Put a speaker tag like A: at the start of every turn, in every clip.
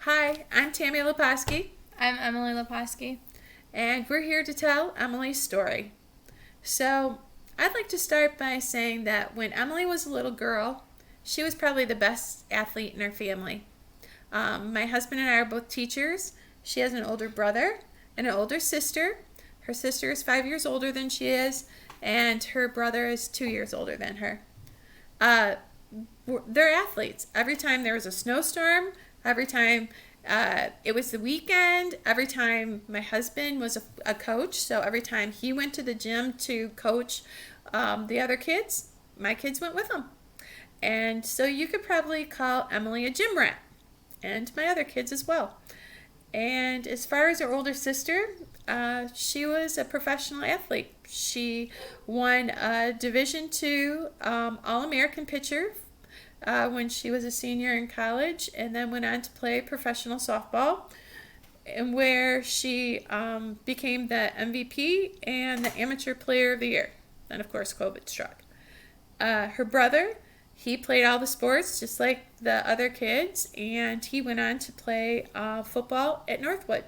A: Hi, I'm Tammy Lipovsky,
B: I'm Emily Lipovsky.
A: and we're here to tell Emily's story. So, I'd like to start by saying that when Emily was a little girl, she was probably the best athlete in her family. My husband and I are both teachers. She has an older brother and an older sister. Her sister is 5 years older than she is, and her brother is 2 years older than her. Uh, they're athletes. Every time there was a snowstorm, every time it was the weekend, every time my husband was a coach, so every time he went to the gym to coach the other kids, my kids went with him. And so you could probably call Emily a gym rat, and my other kids as well. And as far as her older sister, she was a professional athlete. She won a Division II All-American pitcher when she was a senior in college, and then went on to play professional softball, and where she became the MVP and the Amateur Player of the Year. And of course, COVID struck. Her brother, he played all the sports just like the other kids, and he went on to play football at Northwood.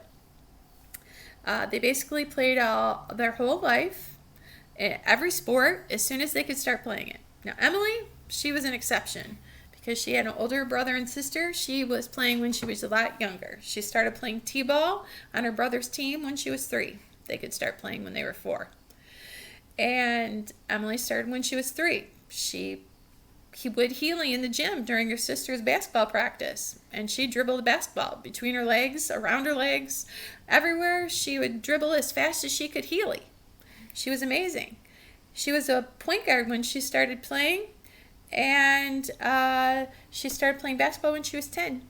A: They basically played their whole life, every sport, as soon as they could start playing it. Now, Emily, she was an exception because she had an older brother and sister. She was playing when she was a lot younger. She started playing t-ball on her brother's team when she was 3. They could start playing when they were 4. And Emily started when she was 3. He would healing in the gym during her sister's basketball practice, and she dribbled the basketball between her legs, around her legs, everywhere. She would dribble as fast as she could healy. She was amazing. She was a point guard when she started playing, and she started playing basketball when she was 10.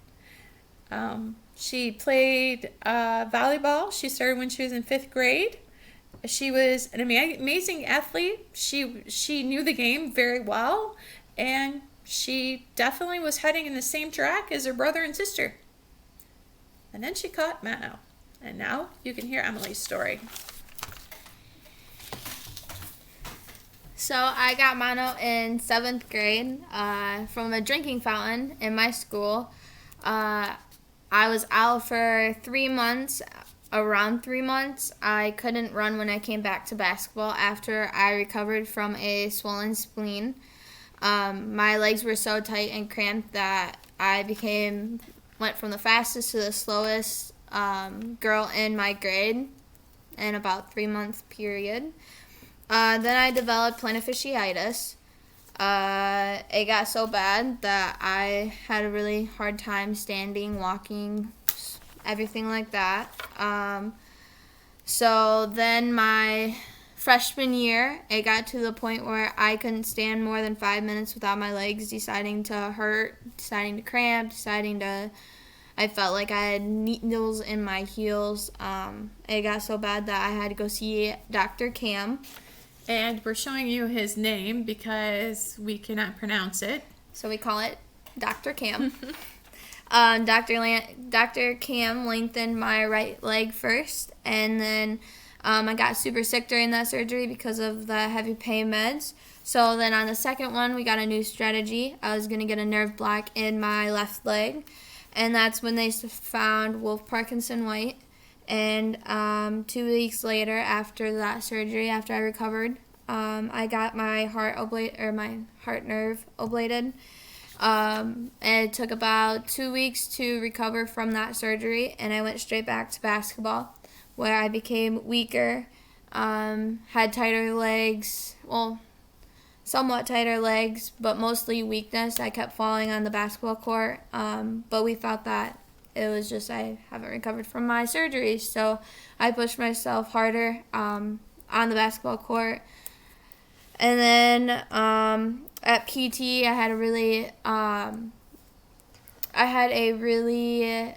A: She played volleyball. She started when she was in 5th grade. She was an amazing athlete. She knew the game very well, and she definitely was heading in the same track as her brother and sister. And then she caught mono. And now you can hear Emily's story.
B: So I got mono in 7th grade from a drinking fountain in my school. I was out for 3 months. Around 3 months, I couldn't run when I came back to basketball after I recovered from a swollen spleen. My legs were so tight and cramped that I went from the fastest to the slowest girl in my grade in about 3 month period. Then I developed plantar fasciitis. It got so bad that I had a really hard time standing, walking, everything like that. So then my freshman year, it got to the point where I couldn't stand more than 5 minutes without my legs deciding to hurt, deciding to cramp, I felt like I had needles in my heels. It got so bad that I had to go see Dr. Cam.
A: And we're showing you his name because we cannot pronounce it.
B: So we call it Dr. Cam. Dr. Cam lengthened my right leg first, and then I got super sick during that surgery because of the heavy pain meds. So then on the second one, we got a new strategy. I was going to get a nerve block in my left leg, and that's when they found Wolff Parkinson White. And 2 weeks later, after that surgery, after I recovered, I got my heart nerve ablated. And it took about 2 weeks to recover from that surgery, and I went straight back to basketball, where I became weaker, had tighter legs, somewhat tighter legs, but mostly weakness. I kept falling on the basketball court, but we thought that it was just I haven't recovered from my surgery, so I pushed myself harder on the basketball court. And then at PT, I had a really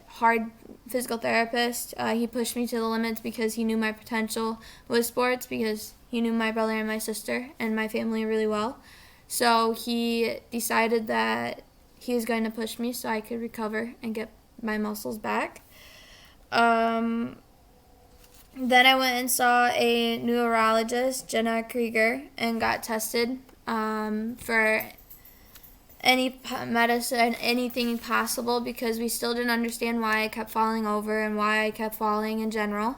B: hard physical therapist. He pushed me to the limits because he knew my potential with sports, because he knew my brother and my sister and my family really well. So he decided that he was going to push me so I could recover and get my muscles back. Then I went and saw a neurologist, Jenna Krieger, and got tested for medicine, anything possible, because we still didn't understand why I kept falling over and why I kept falling in general.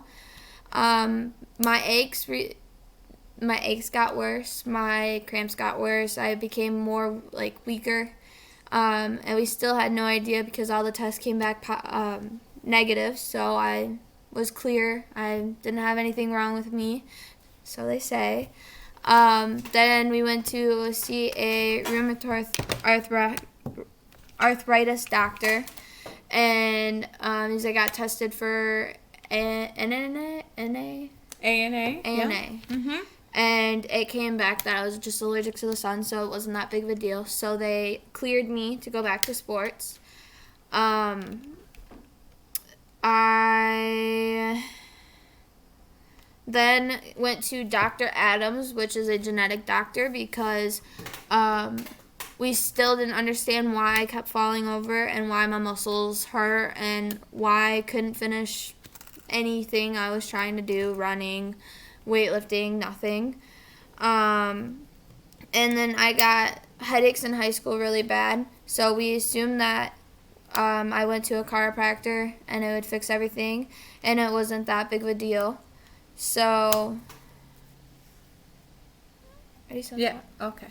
B: My aches got worse. My cramps got worse. I became more weaker. And we still had no idea because all the tests came back negative. So I was clear. I didn't have anything wrong with me, so they say. Then we went to see a rheumatoid arthritis doctor, and I got tested for ANA.
A: ANA.
B: Yeah. And it came back that I was just allergic to the sun, so it wasn't that big of a deal. So they cleared me to go back to sports. I then went to Dr. Adams, which is a genetic doctor, because we still didn't understand why I kept falling over and why my muscles hurt and why I couldn't finish anything I was trying to do, running, weightlifting, nothing. And then I got headaches in high school really bad, so we assumed that I went to a chiropractor and it would fix everything, and it wasn't that big of a deal. So,
A: yeah, okay.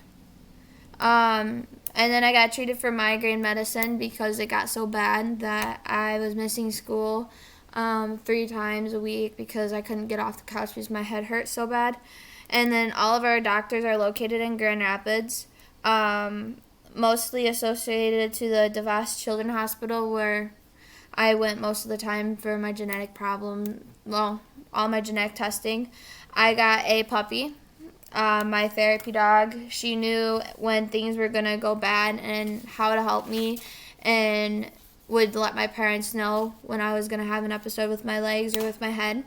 B: And then I got treated for migraine medicine because it got so bad that I was missing school 3 times a week because I couldn't get off the couch because my head hurt so bad. And then all of our doctors are located in Grand Rapids, mostly associated to the DeVos Children's Hospital, where I went most of the time for my genetic problem, all my genetic testing. I got a puppy, my therapy dog. She knew when things were going to go bad and how to help me, and would let my parents know when I was going to have an episode with my legs or with my head.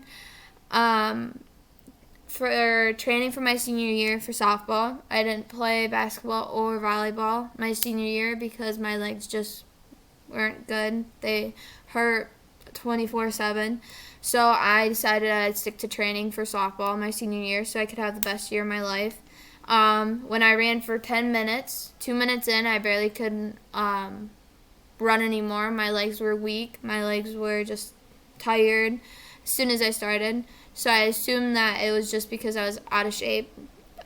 B: For training for my senior year for softball, I didn't play basketball or volleyball my senior year because my legs just weren't good. They hurt 24/7. So I decided I'd stick to training for softball my senior year so I could have the best year of my life. When I ran for 10 minutes, 2 minutes in, I barely could run anymore. My legs were weak. My legs were just tired as soon as I started. So I assumed that it was just because I was out of shape.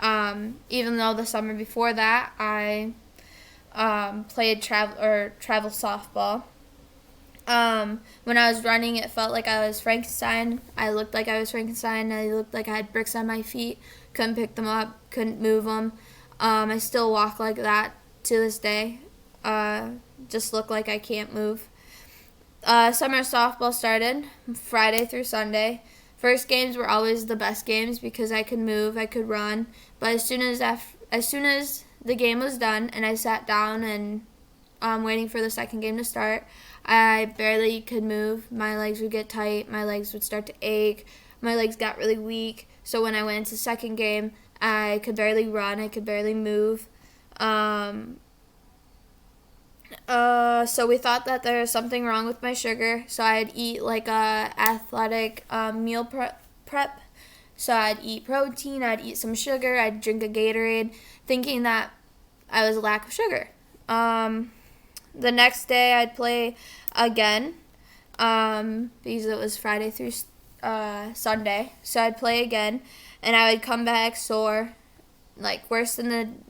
B: Even though the summer before that, I played travel softball. When I was running, it felt like I was Frankenstein. I looked like I was Frankenstein. I looked like I had bricks on my feet. Couldn't pick them up. Couldn't move them. I still walk like that to this day. Just look like I can't move. Summer softball started Friday through Sunday. First games were always the best games because I could move, I could run. But as soon as the game was done and I sat down and waiting for the second game to start, I barely could move. My legs would get tight. My legs would start to ache. My legs got really weak. So when I went into the second game, I could barely run. I could barely move. So we thought that there was something wrong with my sugar. So I'd eat like a athletic meal prep. So I'd eat protein. I'd eat some sugar. I'd drink a Gatorade, thinking that I was a lack of sugar. The next day I'd play again because it was Friday through Sunday. So I'd play again, and I would come back sore, like worse than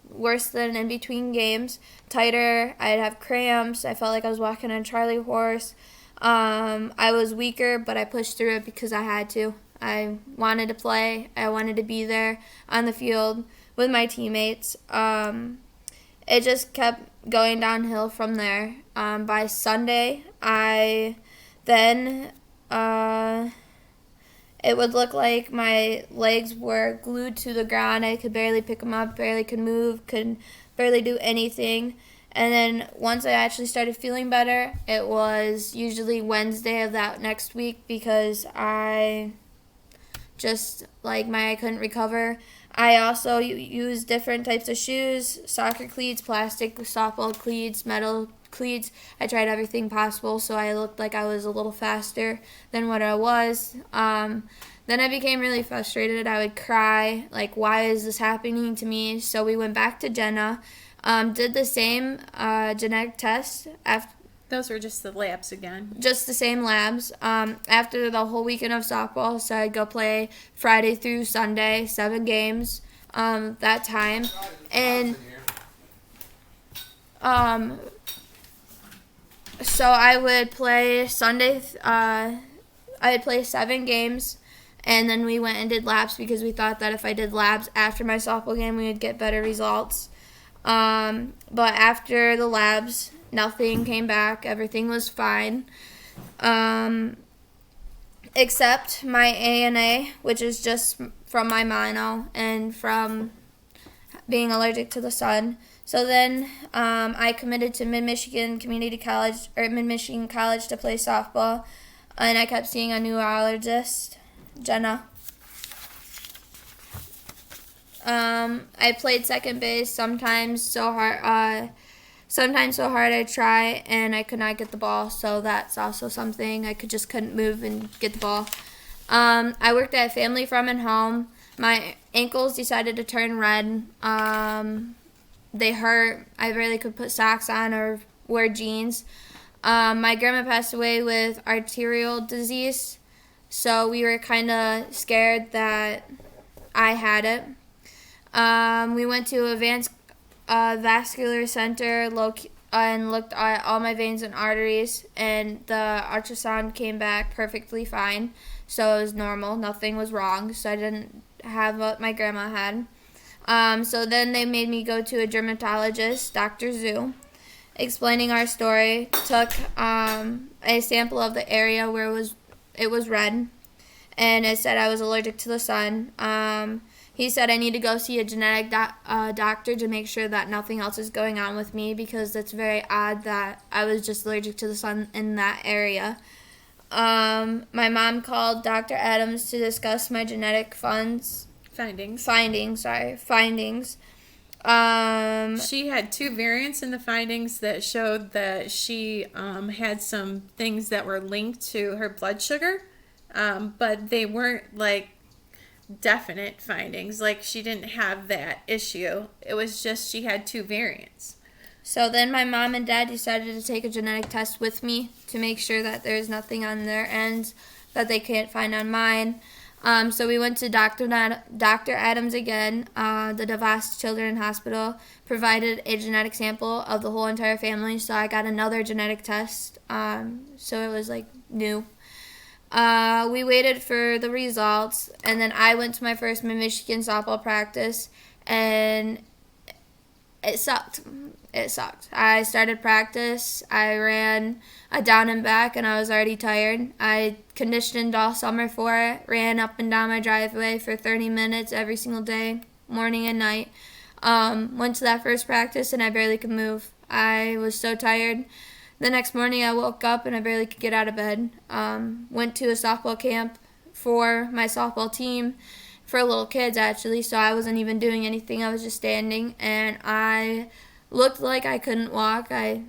B: in between games, tighter. I'd have cramps. I felt like I was walking on a Charlie horse. I was weaker, but I pushed through it because I had to. I wanted to play. I wanted to be there on the field with my teammates. It just kept going downhill from there. By Sunday, it would look like my legs were glued to the ground. I could barely pick them up, barely could move, could barely do anything. And then once I actually started feeling better, it was usually Wednesday of that next week because I couldn't recover. I also use different types of shoes, soccer cleats, plastic softball cleats, metal cleats. I tried everything possible so I looked like I was a little faster than what I was. Then I became really frustrated. I would cry, like, why is this happening to me? So we went back to Jenna. Did the same genetic test after.
A: Those were just the labs again.
B: Just the same labs. After the whole weekend of softball, so I'd go play Friday through Sunday, 7 games that time. And so I would play Sunday, I would play 7 games, and then we went and did labs because we thought that if I did labs after my softball game, we would get better results. But after the labs, nothing came back. Everything was fine. Except my ANA, which is just from my mono and from being allergic to the sun. So then I committed to Mid-Michigan Community College, or Mid-Michigan College, to play softball. And I kept seeing a neurologist, Jenna. I played second base sometimes so hard I try and I could not get the ball, so that's also something. I just couldn't move and get the ball. I worked at Family Farm and Home. My ankles decided to turn red. They hurt. I barely could put socks on or wear jeans. My grandma passed away with arterial disease, so we were kind of scared that I had it. We went to Advanced Vascular Center and looked at all my veins and arteries, and the ultrasound came back perfectly fine, so it was normal. Nothing was wrong, so I didn't have what my grandma had. So then they made me go to a dermatologist, Dr. Zhu, explaining our story. Took a sample of the area where it was red, and it said I was allergic to the sun. He said I need to go see a genetic doctor to make sure that nothing else is going on with me, because it's very odd that I was just allergic to the sun in that area. My mom called Dr. Adams to discuss my genetic findings.
A: She had 2 variants in the findings that showed that she had some things that were linked to her blood sugar, but they weren't like definite findings. Like, she didn't have that issue. It was just she had 2 variants.
B: So then my mom and dad decided to take a genetic test with me to make sure that there's nothing on their ends that they can't find on mine. So we went to Dr. Adams again. The DeVos Children's Hospital provided a genetic sample of the whole entire family, so I got another genetic test. So it was like new. We waited for the results, and then I went to my first Mid-Michigan softball practice, and it sucked. I started practice. I ran a down and back, and I was already tired. I conditioned all summer for it, ran up and down my driveway for 30 minutes every single day, morning and night. Went to that first practice, and I barely could move. I was so tired. The next morning, I woke up, and I barely could get out of bed. Went to a softball camp for my softball team, for little kids, actually, so I wasn't even doing anything. I was just standing, and I looked like I couldn't walk. I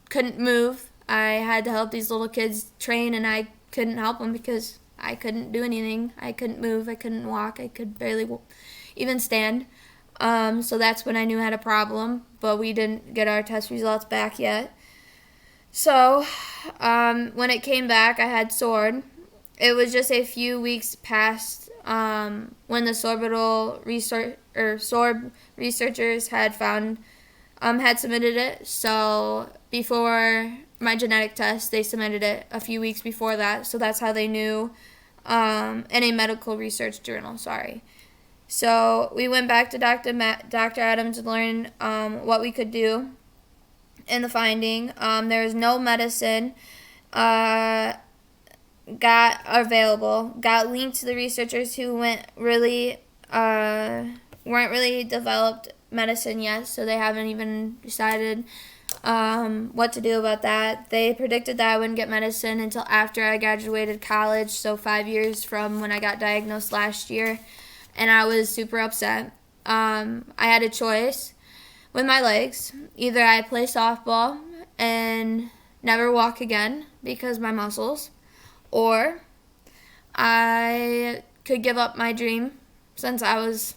B: couldn't move. I had to help these little kids train, and I couldn't help them because I couldn't do anything. I couldn't move. I couldn't walk. I could barely even stand. So that's when I knew I had a problem, but we didn't get our test results back yet. So when it came back, I had SORD. It was just a few weeks past when the SORD researchers had submitted it. So before my genetic test, they submitted it a few weeks before that. So that's how they knew, in a medical research journal, So we went back to Dr. Adams to learn what we could do in the finding. There was no medicine got available, got linked to the researchers who weren't really developed medicine yet, so they haven't even decided what to do about that. They predicted that I wouldn't get medicine until after I graduated college, so 5 years from when I got diagnosed last year, and I was super upset. I had a choice with my legs. Either I play softball and never walk again because my muscles, or I could give up my dream since I was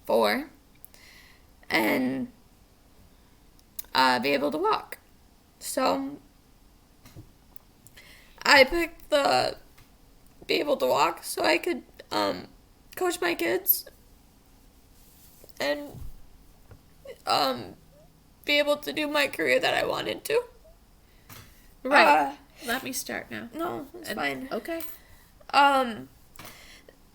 B: 4 and be able to walk. So I picked the be able to walk so I could coach my kids and be able to do my career that I wanted to.
A: Right. Let me start now.
B: No, it's fine.
A: Okay.
B: And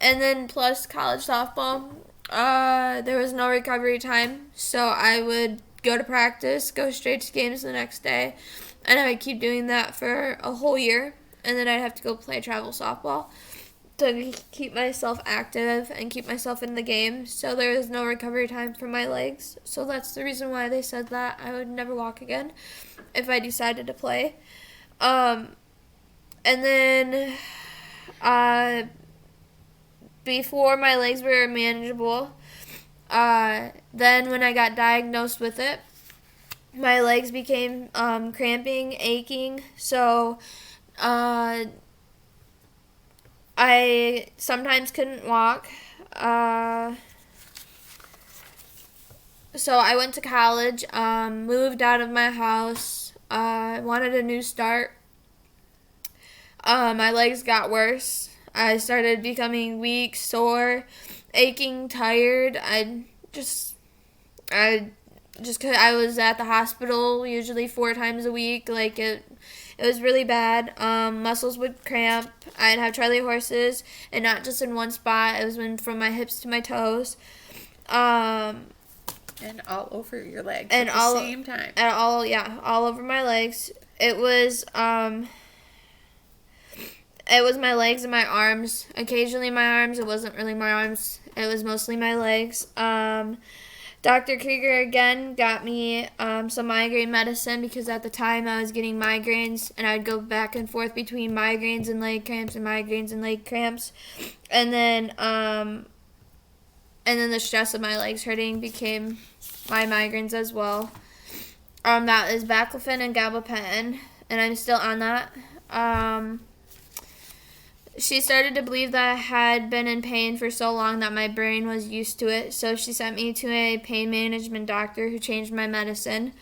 B: then plus college softball, there was no recovery time, so I would go to practice, go straight to games the next day, and I would keep doing that for a whole year, and then I'd have to go play travel softball to keep myself active and keep myself in the game, so there was no recovery time for my legs. So that's the reason why they said that I would never walk again if I decided to play. And then before my legs were manageable, then when I got diagnosed with it, my legs became cramping, aching, so I sometimes couldn't walk. So I went to college, moved out of my house, wanted a new start. My legs got worse. I started becoming weak, sore, aching, tired. I was at the hospital usually 4 times a week. Like it was really bad. Muscles would cramp. I'd have Charlie horses, and not just in one spot. It was from my hips to my toes.
A: And all over your legs at the same time.
B: All over my legs. It was my legs and my arms. Occasionally my arms. It wasn't really my arms. It was mostly my legs. Dr. Krieger again got me some migraine medicine because at the time I was getting migraines and I'd go back and forth between migraines and leg cramps and migraines and leg cramps. And then the stress of my legs hurting became my migraines as well. That is baclofen and gabapentin, and I'm still on that. She started to believe that I had been in pain for so long that my brain was used to it, so she sent me to a pain management doctor who changed my medicine,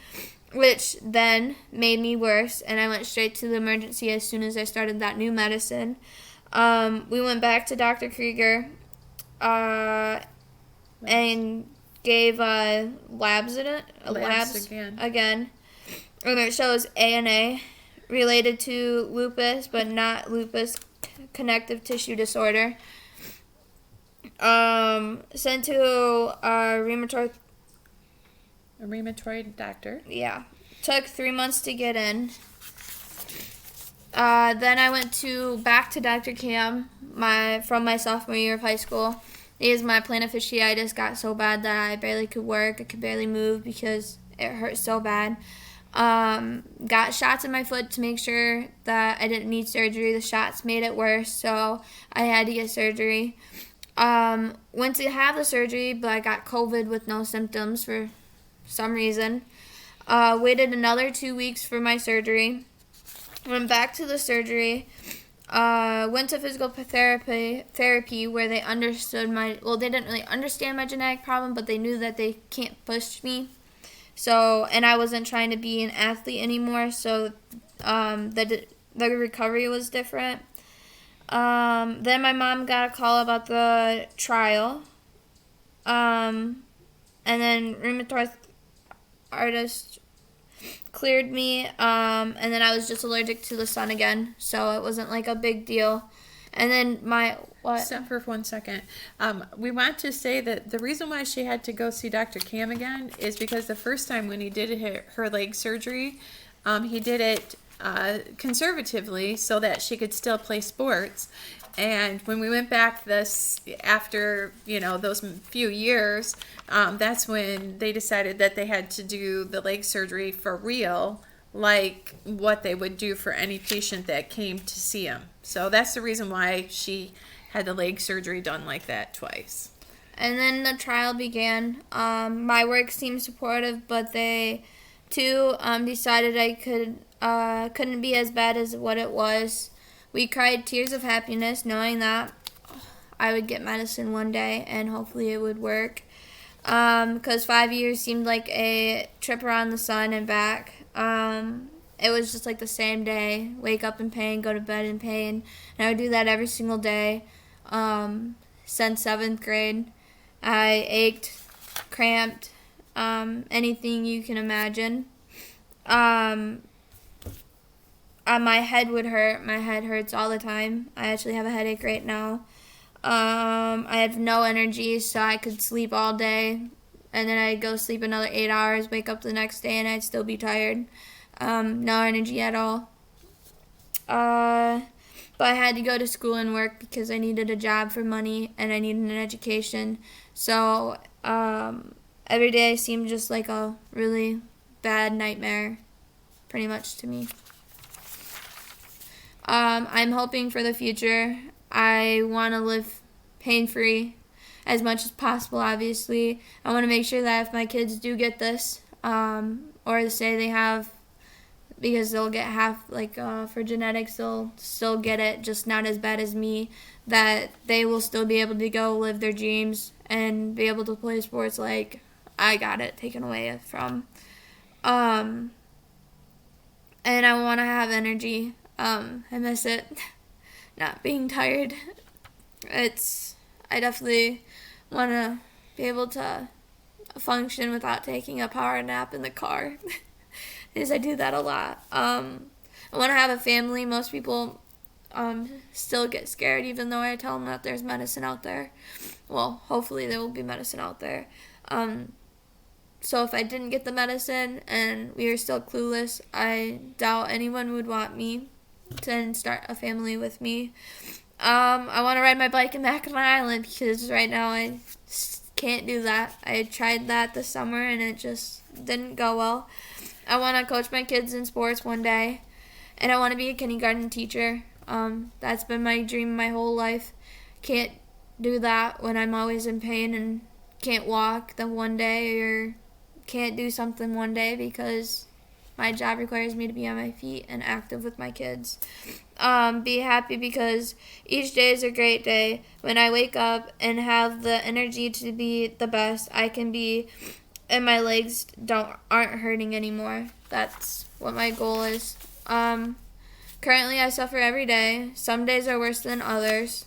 B: which then made me worse, and I went straight to the emergency as soon as I started that new medicine. We went back to Dr. Krieger and gave labs again, and it shows ANA related to lupus, but not lupus connective tissue disorder. Sent to a
A: rheumatoid doctor.
B: Yeah. Took 3 months to get in. Then I went back to Dr. Cam from my sophomore year of high school. My plantar fasciitis got so bad that I barely could work. I could barely move because it hurt so bad. Got shots in my foot to make sure that I didn't need surgery. The shots made it worse, so I had to get surgery. Went to have the surgery, but I got COVID with no symptoms for some reason. Waited another 2 weeks for my surgery. Went back to the surgery. Went to physical therapy where they understood they didn't really understand my genetic problem, but they knew that they can't push me. So, and I wasn't trying to be an athlete anymore, so the recovery was different. Then my mom got a call about the trial. And then rheumatoid arthritis cleared me, and then I was just allergic to the sun again, so it wasn't like a big deal. And then
A: Stop for 1 second. We want to say that the reason why she had to go see Dr. Cam again is because the first time when he did her leg surgery, he did it conservatively so that she could still play sports. And when we went back after those few years, that's when they decided that they had to do the leg surgery for real, like what they would do for any patient that came to see him. So that's the reason why she had the leg surgery done like that twice.
B: And then the trial began. My work seemed supportive, but they too decided I couldn't be as bad as what it was. We cried tears of happiness knowing that I would get medicine one day and hopefully it would work. because 5 years seemed like a trip around the sun and back. It was just like the same day, wake up in pain, go to bed in pain, and I would do that every single day since 7th grade. I ached, cramped, anything you can imagine. My head would hurt. My head hurts all the time. I actually have a headache right now. I had no energy, so I could sleep all day, and then I'd go sleep another 8 hours, wake up the next day, and I'd still be tired. No energy at all. But I had to go to school and work because I needed a job for money, and I needed an education. So every day seemed just like a really bad nightmare, pretty much to me. I'm hoping for the future. I want to live pain-free as much as possible, obviously. I want to make sure that if my kids do get this, or say they have, because they'll get half, for genetics, they'll still get it, just not as bad as me, that they will still be able to go live their dreams and be able to play sports like I got it taken away from. And I want to have energy. I miss it. Not being tired. I definitely want to be able to function without taking a power nap in the car. Because I do that a lot. I want to have a family. Most people still get scared even though I tell them that there's medicine out there. Well, hopefully there will be medicine out there. So if I didn't get the medicine and we were still clueless, I doubt anyone would want me to start a family with me. I want to ride my bike in Mackinac Island because right now I can't do that. I tried that this summer and it just didn't go well. I want to coach my kids in sports one day, and I want to be a kindergarten teacher. That's been my dream my whole life. Can't do that when I'm always in pain and can't walk the one day or can't do something one day because my job requires me to be on my feet and active with my kids. Be happy because each day is a great day. When I wake up and have the energy to be the best I can be, and my legs aren't hurting anymore. That's what my goal is. Currently, I suffer every day. Some days are worse than others.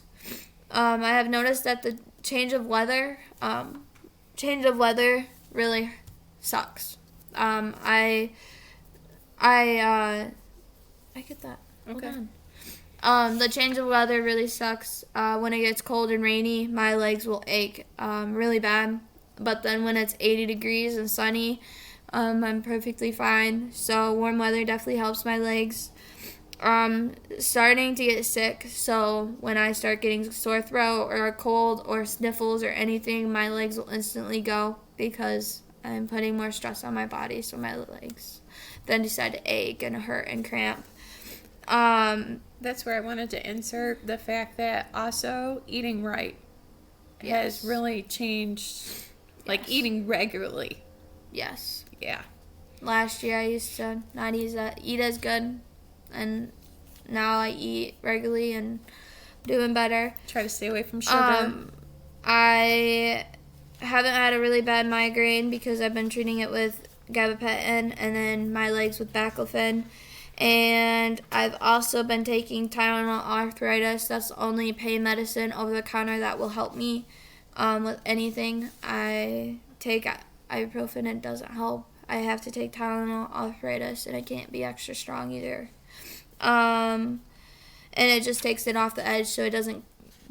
B: I have noticed that the change of weather really sucks. I get that.
A: Okay.
B: Hold on. The change of weather really sucks. When it gets cold and rainy, my legs will ache really bad. But then when it's 80 degrees and sunny, I'm perfectly fine. So warm weather definitely helps my legs. Starting to get sick, so when I start getting sore throat or a cold or sniffles or anything, my legs will instantly go because I'm putting more stress on my body, so my legs then decide to ache and hurt and cramp.
A: That's where I wanted to insert the fact that also eating right has really changed, like eating regularly.
B: Yes.
A: Yeah.
B: Last year I used to not eat as good, and now I eat regularly and doing better.
A: Try to stay away from sugar.
B: I haven't had a really bad migraine because I've been treating it with gabapentin and then my legs with baclofen. And I've also been taking Tylenol arthritis. That's the only pain medicine over the counter that will help me with anything. I take ibuprofen, it doesn't help. I have to take Tylenol arthritis, and I can't be extra strong either. And it just takes it off the edge, so it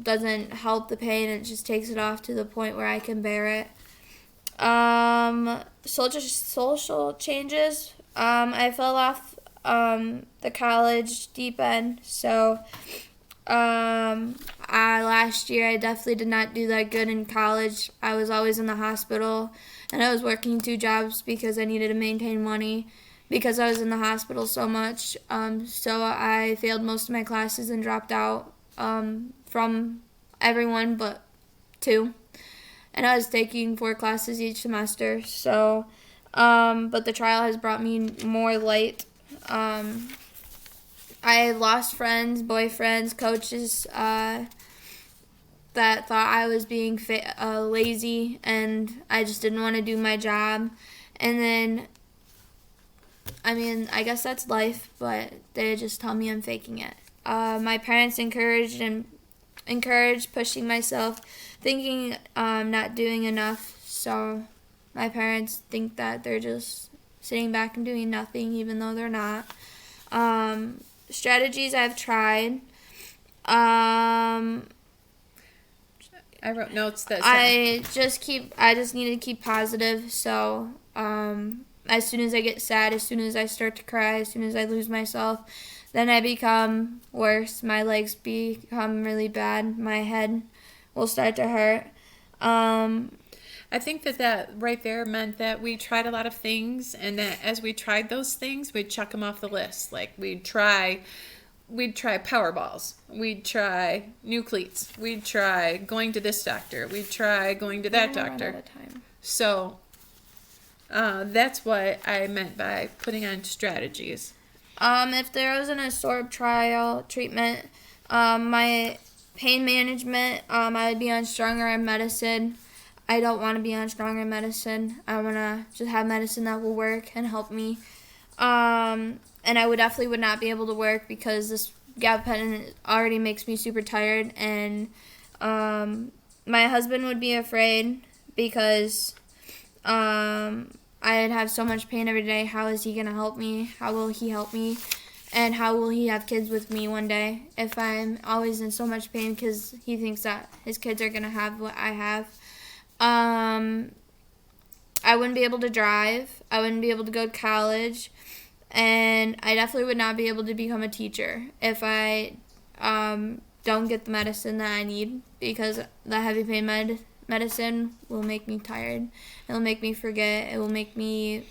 B: doesn't help the pain. It just takes it off to the point where I can bear it. Social changes. I fell off the college deep end, so last year I definitely did not do that good in college. I was always in the hospital, and I was working 2 jobs because I needed to maintain money because I was in the hospital so much. So I failed most of my classes and dropped out from everyone but 2. And I was taking 4 classes each semester. So, but the trial has brought me more light. I lost friends, boyfriends, coaches, that thought I was being lazy and I just didn't want to do my job. And then, I guess that's life, but they just tell me I'm faking it. My parents encouraged pushing myself, thinking I'm not doing enough. So my parents think that they're just sitting back and doing nothing, even though they're not. Strategies I've tried.
A: I wrote notes that said,
B: I just need to keep positive. So as soon as I get sad, as soon as I start to cry, as soon as I lose myself, then I become worse. My legs become really bad. My head will start to hurt.
A: I think that right there meant that we tried a lot of things, and that as we tried those things, we'd check them off the list. Like we'd try power balls, we'd try new cleats, we'd try going to this doctor, we'd try going to that doctor. So that's what I meant by putting on strategies.
B: If there wasn't a SORD trial treatment, my pain management, I would be on stronger medicine. I don't want to be on stronger medicine. I want to just have medicine that will work and help me. And I definitely would not be able to work because this gabapentin already makes me super tired. And my husband would be afraid because I'd have so much pain every day. How is he going to help me? How will he help me? And how will he have kids with me one day if I'm always in so much pain because he thinks that his kids are going to have what I have? I wouldn't be able to drive. I wouldn't be able to go to college. And I definitely would not be able to become a teacher if I don't get the medicine that I need, because the heavy pain medicine will make me tired. It will make me forget. It will make me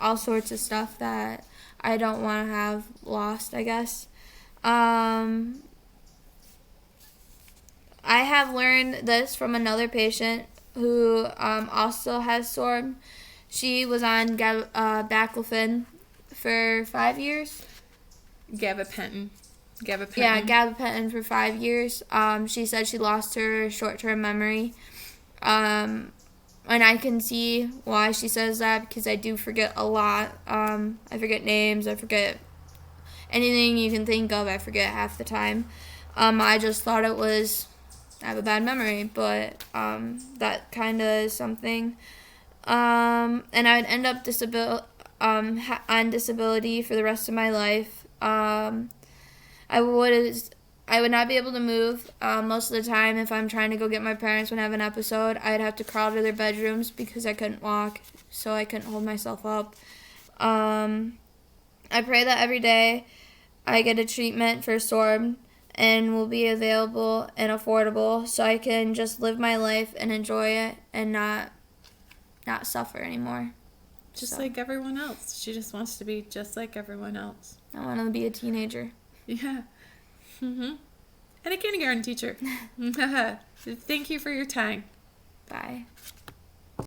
B: all sorts of stuff that I don't want to have lost, I guess. I have learned this from another patient who also has SORD. She was on baclofen for 5 years.
A: Gabapentin.
B: Yeah, gabapentin for 5 years. She said she lost her short-term memory. And I can see why she says that, because I do forget a lot. I forget names. I forget anything you can think of. I forget half the time. I just thought it was I have a bad memory, but that kind of is something. And I would end up on disability for the rest of my life. I would not be able to move. Most of the time, if I'm trying to go get my parents when I have an episode, I'd have to crawl to their bedrooms because I couldn't walk, so I couldn't hold myself up. I pray that every day I get a treatment for SORD and will be available and affordable, so I can just live my life and enjoy it and not suffer anymore.
A: Just like everyone else. She just wants to be just like everyone else.
B: I want to be a teenager.
A: Yeah. And a kindergarten teacher. Thank you for your time.
B: Bye.